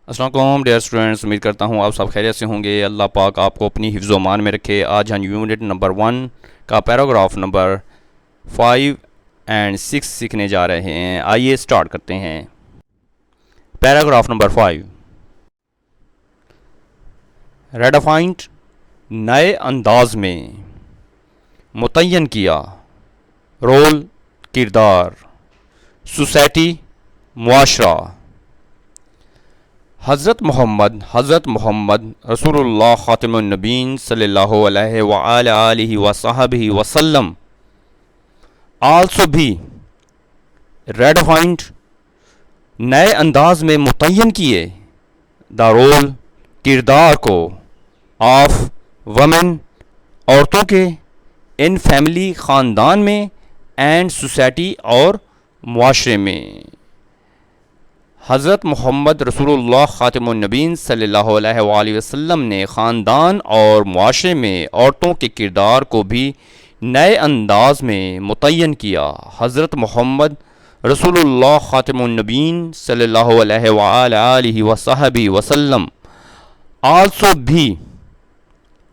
السلام علیکم dear students, امید کرتا ہوں آپ سب خیریت سے ہوں گے۔ اللہ پاک آپ کو اپنی حفظ و امان میں رکھے۔ آج ہم یونٹ نمبر 1 کا پیراگراف نمبر 5 اور 6 سیکھنے جا رہے ہیں۔ آئیے سٹارٹ کرتے ہیں۔ پیراگراف نمبر 5، ریڈیفائنڈ نئے انداز میں متعین کیا، رول کردار، سوسائٹی معاشرہ۔ حضرت محمد رسول اللہ خاتم النبیین صلی اللہ علیہ وآلہ وصحبہ وسلم also بھی ریڈیفائنڈ نئے انداز میں متعین کیے دا رول کردار کو آف ویمن عورتوں کے ان فیملی خاندان میں اینڈ سوسائٹی اور معاشرے میں۔ حضرت محمد رسول اللہ خاتم النبیین صلی اللہ علیہ وآلہ وسلم نے خاندان اور معاشرے میں عورتوں کے کردار کو بھی نئے انداز میں متعین کیا۔ حضرت محمد رسول اللہ خاتم النبیین صلی اللہ علیہ وآلہ وصحبہ وسلم also بھی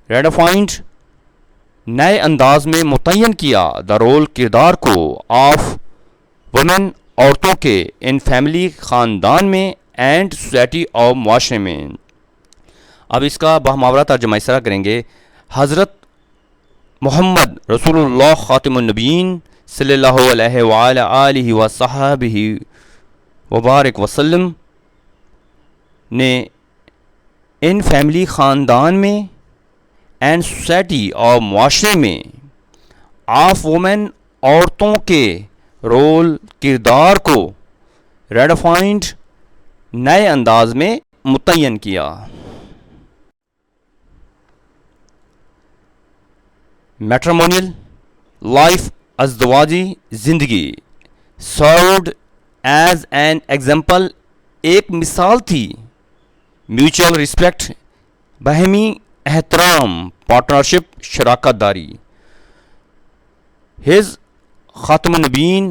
ریڈیفائنڈ نئے انداز میں متعین کیا دا رول کردار کو آف ویمن عورتوں کے ان فیملی خاندان میں اینڈ سوسائٹی اور معاشرے میں۔ اب اس کا بہماورہ ترجمہ اس طرح کریں گے۔ حضرت محمد رسول اللہ خاتم النبیین صلی اللہ علیہ وآلہ وصحبہ وبارک وسلم نے ان فیملی خاندان میں اینڈ سوسائٹی اور معاشرے میں آف وومن عورتوں کے رول کردار کو ریڈیفائنڈ نئے انداز میں متعین کیا۔ میٹرمونیل لائف ازدواجی زندگی سروڈ ایز این ایگزامپل ایک مثال تھی۔ میوچل رسپیکٹ باہمی احترام، پارٹنرشپ شراکت داری۔ ہز خاتم النبیین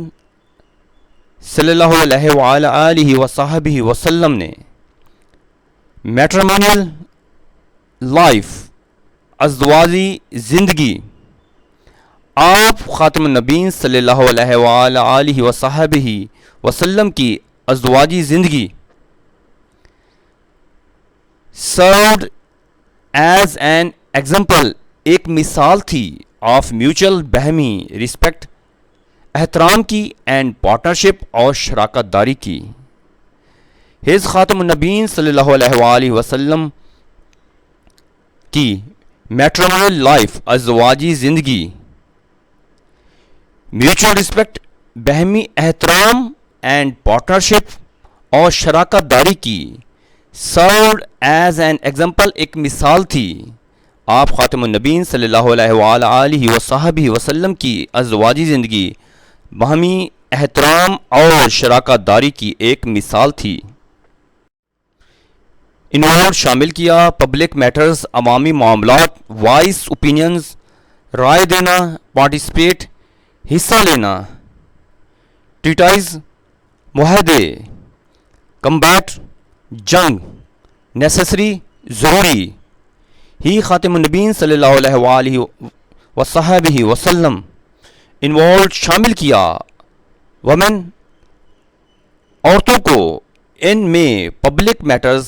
صلی اللہ علیہ وآلہ وصحبہ وسلم نے میٹرمونیل لائف ازدواجی زندگی آپ خاتم النبیین صلی اللہ علیہ وآلہ وصحبہ وسلم کی ازدواجی زندگی سروڈ ایز این ایگزامپل ایک مثال تھی آف میوچل باہمی رسپیکٹ احترام کی اینڈ پارٹنرشپ اور شراکت داری کی۔ ہز خاتم النبیین صلی اللہ علیہ وآلہ وسلم کی میٹرمونیل لائف ازدواجی زندگی میوچل رسپیکٹ باہمی احترام اینڈ پارٹنرشپ اور شراکت داری کی سروڈ ایز این ایگزامپل ایک مثال تھی آپ خاتم النبیین صلی اللہ علیہ وآلہ وصحبہ وسلم کی ازدواجی زندگی باہمی احترام اور شراکت داری کی ایک مثال تھی۔ انوالو شامل کیا پبلک میٹرز عوامی معاملات، وائس اوپینینز رائے دینا، پارٹیسپیٹ حصہ لینا، ٹریٹائز معاہدے، کمبیٹ جنگ، نیسیسری ضروری۔ ہی خاتم النبیین صلی اللہ علیہ وآلہ وصحبہ وسلم انوالوڈ شامل کیا ویمن عورتوں کو ان میں پبلک میٹرز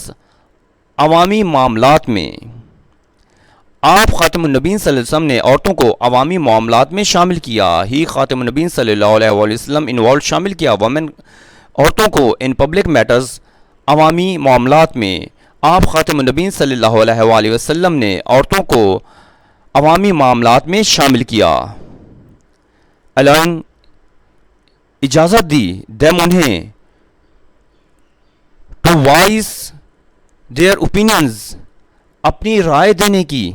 عوامی معاملات میں۔ آپ خاتم النبیین صلی اللہ علیہ وسلم نے عورتوں کو عوامی معاملات میں شامل کیا۔ ہی خاتم النبیین صلی اللہ علیہ وسلم انوالوڈ شامل کیا ویمن عورتوں کو ان پبلک میٹرز عوامی معاملات میں۔ آپ خاتم النبیین صلی اللہ علیہ وآلہ وسلم نے عورتوں کو عوامی معاملات میں شامل کیا۔ الائن اجازت دی دیم انہیں ٹو وائس دیئر اوپینینز اپنی رائے دینے کی،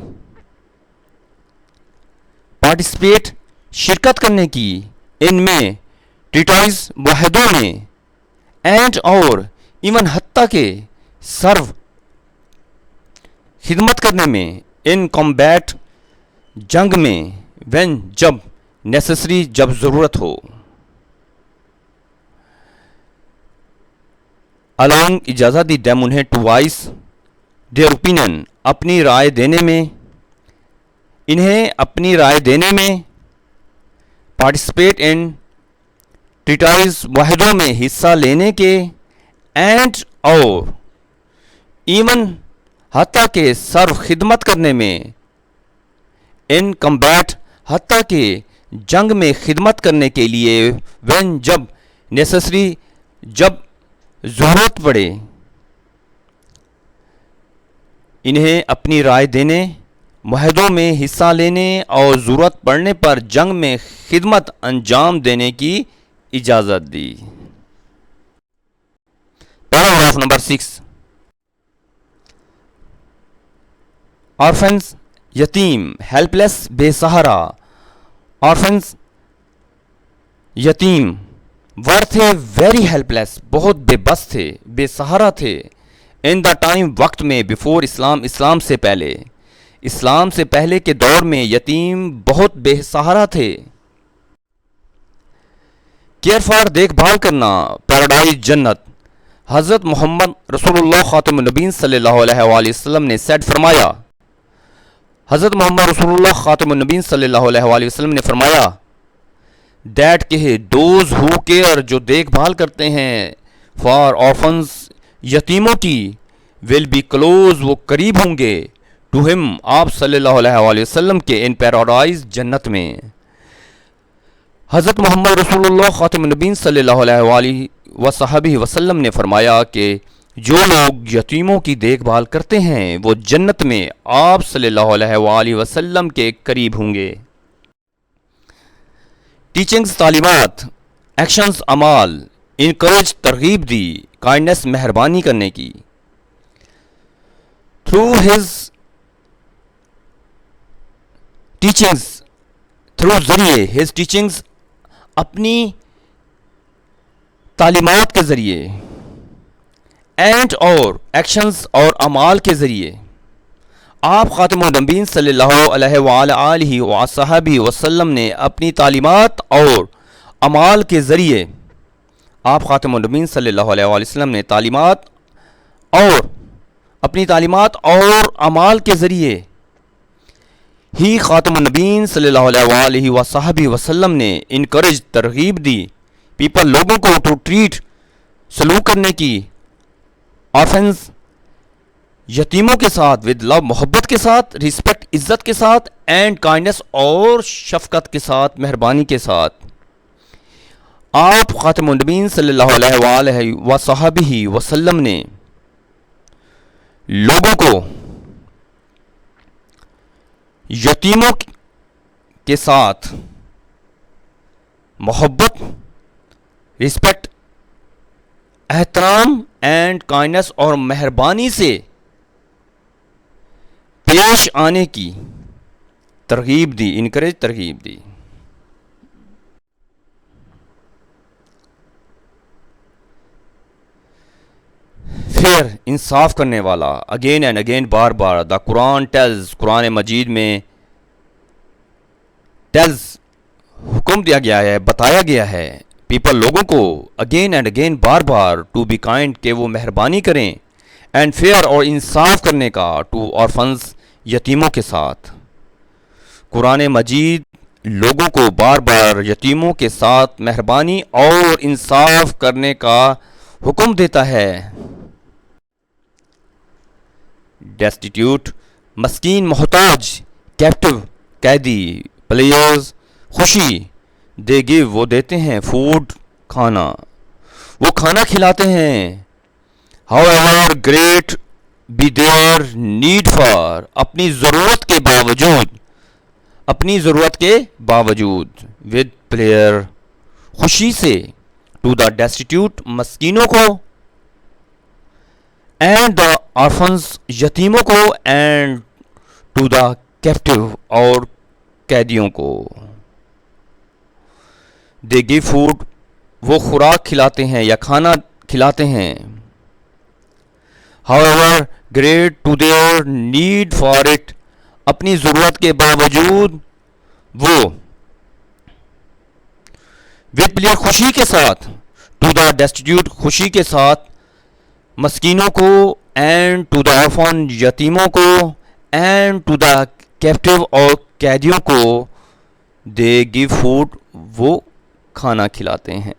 پارٹیسپیٹ شرکت کرنے کی، ان میں ٹریٹائز معاہدوں میں، اینڈ اور ایون حتیٰ کہ سرو خدمت کرنے میں، ان کمبیٹ جنگ میں، وین جب نیسیسری جب ضرورت ہو۔ allowing اجازت دی them انہیں to voice their opinion اپنی رائے دینے میں، انہیں اپنی رائے دینے میں، participate in treatise معاہدوں میں حصہ لینے کے، and اور even حتیٰ کہ سرو خدمت کرنے میں، in combat حتیٰ کہ جنگ میں خدمت کرنے کے لیے، when جب necessary جب ضرورت پڑے، انہیں اپنی رائے دینے، معاہدوں میں حصہ لینے اور ضرورت پڑنے پر جنگ میں خدمت انجام دینے کی اجازت دی۔ پیراگراف نمبر 6، آرفنز یتیم، ہیلپ لیس بے سہارا، آرفنز یتیم، ور تھے ویری ہیلپ لیس بہت بے بس تھے، بے سہارا تھے، ان دا ٹائم وقت میں، بیفور اسلام اسلام سے پہلے، اسلام سے پہلے کے دور میں یتیم بہت بے سہارا تھے۔ کیئر فار دیکھ بھال کرنا، پیراڈائز جنت، حضرت محمد رسول اللہ خاتم النبیین صلی اللہ علیہ وآلہ وسلم نے سیڈ فرمایا، حضرت محمد رسول اللہ خاتم النبیین صلی اللہ علیہ وآلہ وسلم نے فرمایا، دیٹ کہ دوز ہو کیئر جو دیکھ بھال کرتے ہیں، فار آرفنز یتیموں کی، ول بی کلوز وہ قریب ہوں گے، ٹو ہم آپ صلی اللہ علیہ وآلہ وسلم کے، ان پیراڈائز جنت میں۔ حضرت محمد رسول اللہ خاتم النبیین صلی اللہ علیہ وآلہ وصحبہ وسلم نے فرمایا کہ جو لوگ یتیموں کی دیکھ بھال کرتے ہیں وہ جنت میں آپ صلی اللہ علیہ وآلہ وسلم کے قریب ہوں گے۔ ٹیچنگز تعلیمات، ایکشنز عمال، انکریج ترغیب دی، کائنڈنس مہربانی کرنے کی۔ تھرو ہز ٹیچنگز، تھرو ذریعے، ہز ٹیچنگز اپنی تعلیمات کے ذریعے، اینڈ اور ایکشنز اور اعمال کے ذریعے، آپ خاتم النبیین صلی اللہ علیہ وآلہ وصحبہ وسلم نے اپنی تعلیمات اور اعمال کے ذریعے، آپ خاتم النبیین صلی اللہ علیہ وآلہ وسلم نے تعلیمات اور اپنی تعلیمات اور اعمال کے ذریعے ہی خاتم النبیین صلی اللہ علیہ وآلہ وصحبہ وسلم نے انکریج ترغیب دی، پیپل لوگوں کو، ٹو ٹریٹ سلوک کرنے کی، آرفنز یتیموں کے ساتھ، ود لو محبت کے ساتھ، رسپیکٹ عزت کے ساتھ، اینڈ کائنڈنس اور شفقت کے ساتھ، مہربانی کے ساتھ۔ آپ خاتم النبیین صلی اللہ علیہ وآلہ وصحبہ وسلم نے لوگوں کو یتیموں کے ساتھ محبت، رسپیکٹ، احترام اینڈ کائنڈنس اور مہربانی سے پیش آنے کی ترغیب دی، انکریج ترغیب دی۔ پھر انصاف کرنے والا، اگین اینڈ اگین، بار بار، دا قرآن ٹیلز، قرآن مجید میں ٹیلز حکم دیا گیا ہے، بتایا گیا ہے، پیپل لوگوں کو، اگین اینڈ اگین، بار بار، ٹو بی کائنڈ کہ وہ مہربانی کریں، اینڈ فیئر اور انصاف کرنے کا، ٹو آرفنز یتیموں کے ساتھ۔ قرآن مجید لوگوں کو بار بار یتیموں کے ساتھ مہربانی اور انصاف کرنے کا حکم دیتا ہے۔ ڈیسٹیٹیوٹ، مسکین، محتاج، کیپٹیو، قیدی، پلیئرز، خوشی، دے گیو وہ دیتے ہیں، فوڈ کھانا، وہ کھانا کھلاتے ہیں، however great be their need for, اپنی ضرورت کے باوجود، اپنی ضرورت کے باوجود، ود پلیئر، خوشی سے، ٹو دا ڈیسٹیٹیوٹ، مسکینوں کو، اینڈ دا آرفنز، یتیموں کو، اینڈ ٹو دا کیپٹیو، اور قیدیوں کو۔ دے گیو فوڈ، وہ خوراک کھلاتے ہیں یا کھانا کھلاتے ہیں، however great to their need for it, اپنی ضرورت کے باوجود وہ، ود پلیئر، خوشی کے ساتھ، ٹو دا ڈیسٹیٹیوٹ، خوشی کے ساتھ، مسکینوں کو اینڈ ٹو دا آرفن یتیموں کو اینڈ ٹو دا کیپٹیو اور قیدیوں کو دے گیو فوڈ وہ کھانا کھلاتے ہیں.